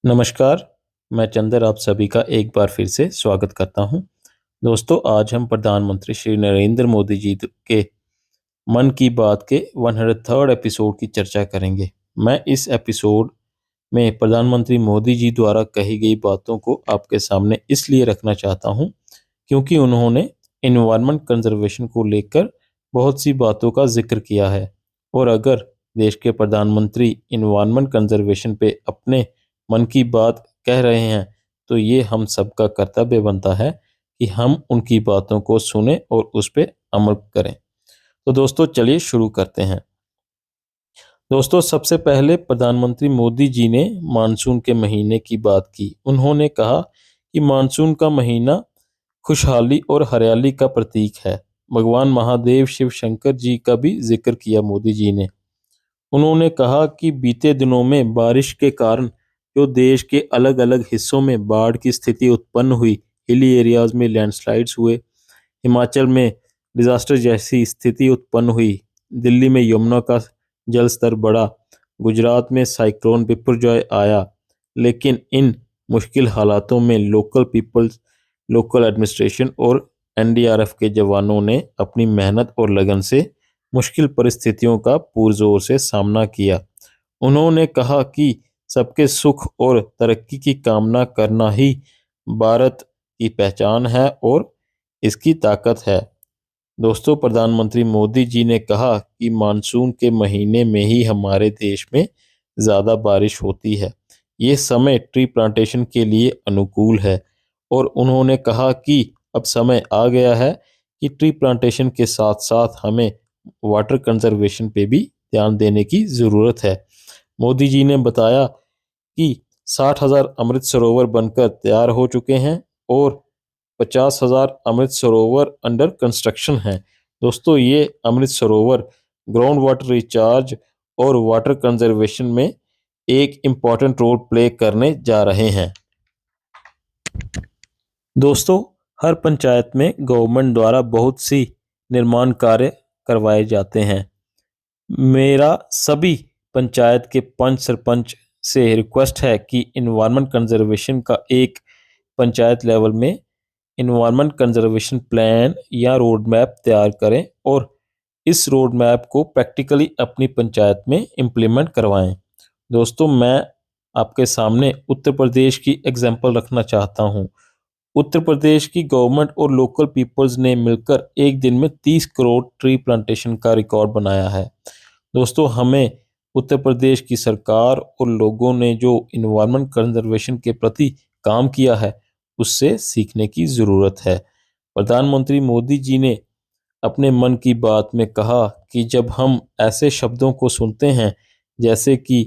नमस्कार, मैं चंदर आप सभी का एक बार फिर से स्वागत करता हूं। दोस्तों, आज हम प्रधानमंत्री श्री नरेंद्र मोदी जी के मन की बात के 103rd एपिसोड की चर्चा करेंगे। मैं इस एपिसोड में प्रधानमंत्री मोदी जी द्वारा कही गई बातों को आपके सामने इसलिए रखना चाहता हूं क्योंकि उन्होंने इन्वायरमेंट कंजर्वेशन को लेकर बहुत सी बातों का जिक्र किया है। और अगर देश के प्रधानमंत्री इन्वायरमेंट कंजर्वेशन पे अपने मन की बात कह रहे हैं तो ये हम सबका कर्तव्य बनता है कि हम उनकी बातों को सुने और उस पर अमल करें। तो दोस्तों, चलिए शुरू करते हैं। दोस्तों, सबसे पहले प्रधानमंत्री मोदी जी ने मानसून के महीने की बात की। उन्होंने कहा कि मानसून का महीना खुशहाली और हरियाली का प्रतीक है। भगवान महादेव शिव शंकर जी का भी जिक्र किया मोदी जी ने। उन्होंने कहा कि बीते दिनों में बारिश के कारण जो देश के अलग अलग हिस्सों में बाढ़ की स्थिति उत्पन्न हुई, हिली एरियाज में लैंडस्लाइड्स हुए, हिमाचल में डिजास्टर जैसी स्थिति उत्पन्न हुई, दिल्ली में यमुना का जल स्तर बढ़ा, गुजरात में साइक्लोन बिपरजॉय आया, लेकिन इन मुश्किल हालातों में लोकल एडमिनिस्ट्रेशन और एनडीआरएफ के जवानों ने अपनी मेहनत और लगन से मुश्किल परिस्थितियों का पुरजोर से सामना किया। उन्होंने कहा कि सबके सुख और तरक्की की कामना करना ही भारत की पहचान है और इसकी ताकत है। दोस्तों, प्रधानमंत्री मोदी जी ने कहा कि मानसून के महीने में ही हमारे देश में ज़्यादा बारिश होती है। ये समय ट्री प्लांटेशन के लिए अनुकूल है और उन्होंने कहा कि अब समय आ गया है कि ट्री प्लांटेशन के साथ साथ हमें वाटर कंजर्वेशन पे भी ध्यान देने की ज़रूरत है। मोदी जी ने बताया कि 60,000 अमृत सरोवर बनकर तैयार हो चुके हैं और 50,000 अमृत सरोवर अंडर कंस्ट्रक्शन हैं। दोस्तों, ये Amrit Sarovar ground water recharge और वाटर कंजर्वेशन में एक इम्पॉर्टेंट रोल प्ले करने जा रहे हैं। दोस्तों, हर पंचायत में गवर्नमेंट द्वारा बहुत सी निर्माण कार्य करवाए जाते हैं। मेरा सभी पंचायत के पंच सरपंच से रिक्वेस्ट है कि इन्वायरमेंट कंजर्वेशन का एक पंचायत लेवल में इन्वायरमेंट कंजर्वेशन प्लान या रोड मैप तैयार करें और इस रोड मैप को प्रैक्टिकली अपनी पंचायत में इम्प्लीमेंट करवाएं। दोस्तों, मैं आपके सामने उत्तर प्रदेश की एग्जांपल रखना चाहता हूं। उत्तर प्रदेश की गवर्नमेंट और लोकल पीपल्स ने मिलकर एक दिन में 30 करोड़ ट्री प्लांटेशन का रिकॉर्ड बनाया है। दोस्तों, हमें उत्तर प्रदेश की सरकार और लोगों ने जो इन्वायरमेंट कंजर्वेशन के प्रति काम किया है उससे सीखने की ज़रूरत है। प्रधानमंत्री मोदी जी ने अपने मन की बात में कहा कि जब हम ऐसे शब्दों को सुनते हैं जैसे कि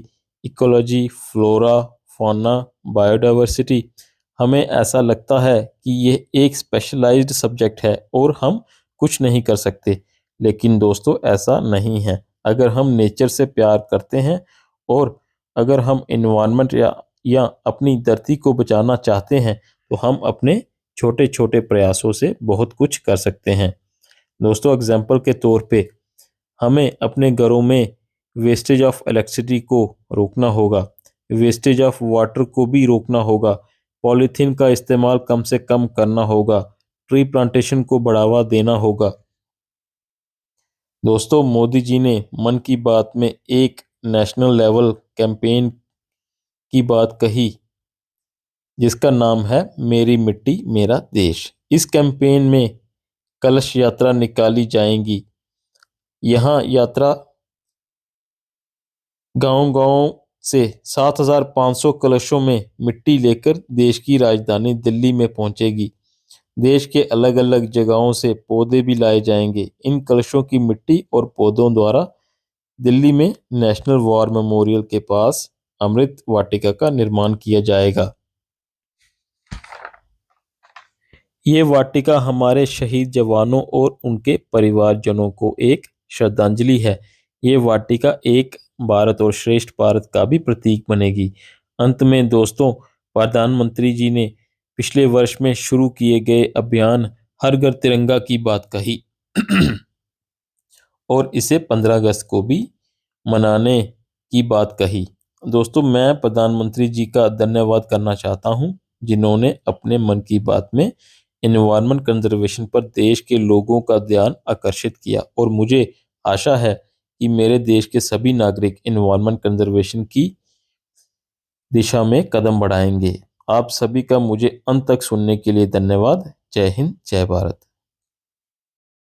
इकोलॉजी, फ्लोरा, फौना, बायोडाइवर्सिटी, हमें ऐसा लगता है कि यह एक स्पेशलाइज्ड सब्जेक्ट है और हम कुछ नहीं कर सकते। लेकिन दोस्तों, ऐसा नहीं है। अगर हम नेचर से प्यार करते हैं और अगर हम इन्वायरमेंट या अपनी धरती को बचाना चाहते हैं तो हम अपने छोटे छोटे प्रयासों से बहुत कुछ कर सकते हैं। दोस्तों, एग्जाम्पल के तौर पे हमें अपने घरों में वेस्टेज ऑफ इलेक्ट्रिसिटी को रोकना होगा, वेस्टेज ऑफ वाटर को भी रोकना होगा, पॉलीथीन का इस्तेमाल कम से कम करना होगा, ट्री प्लांटेशन को बढ़ावा देना होगा। दोस्तों, मोदी जी ने मन की बात में एक नेशनल लेवल कैंपेन की बात कही जिसका नाम है मेरी मिट्टी मेरा देश। इस कैंपेन में कलश यात्रा निकाली जाएगी। यहाँ यात्रा गांव-गांव से 7,500 कलशों में मिट्टी लेकर देश की राजधानी दिल्ली में पहुंचेगी। देश के अलग अलग जगहों से पौधे भी लाए जाएंगे। इन कलशों की मिट्टी और पौधों द्वारा दिल्ली में नेशनल वॉर मेमोरियल के पास अमृत वाटिका का निर्माण किया जाएगा। ये वाटिका हमारे शहीद जवानों और उनके परिवारजनों को एक श्रद्धांजलि है। ये वाटिका एक भारत और श्रेष्ठ भारत का भी प्रतीक बनेगी। अंत में दोस्तों, प्रधानमंत्री जी ने पिछले वर्ष में शुरू किए गए अभियान हर घर तिरंगा की बात कही और इसे 15 अगस्त को भी मनाने की बात कही। दोस्तों, मैं प्रधानमंत्री जी का धन्यवाद करना चाहता हूं, जिन्होंने अपने मन की बात में एनवायरनमेंट कंजर्वेशन पर देश के लोगों का ध्यान आकर्षित किया, और मुझे आशा है कि मेरे देश के सभी नागरिक एनवायरनमेंट कंजर्वेशन की दिशा में कदम बढ़ाएंगे। आप सभी का मुझे अंत तक सुनने के लिए धन्यवाद। जय हिंद, जय भारत।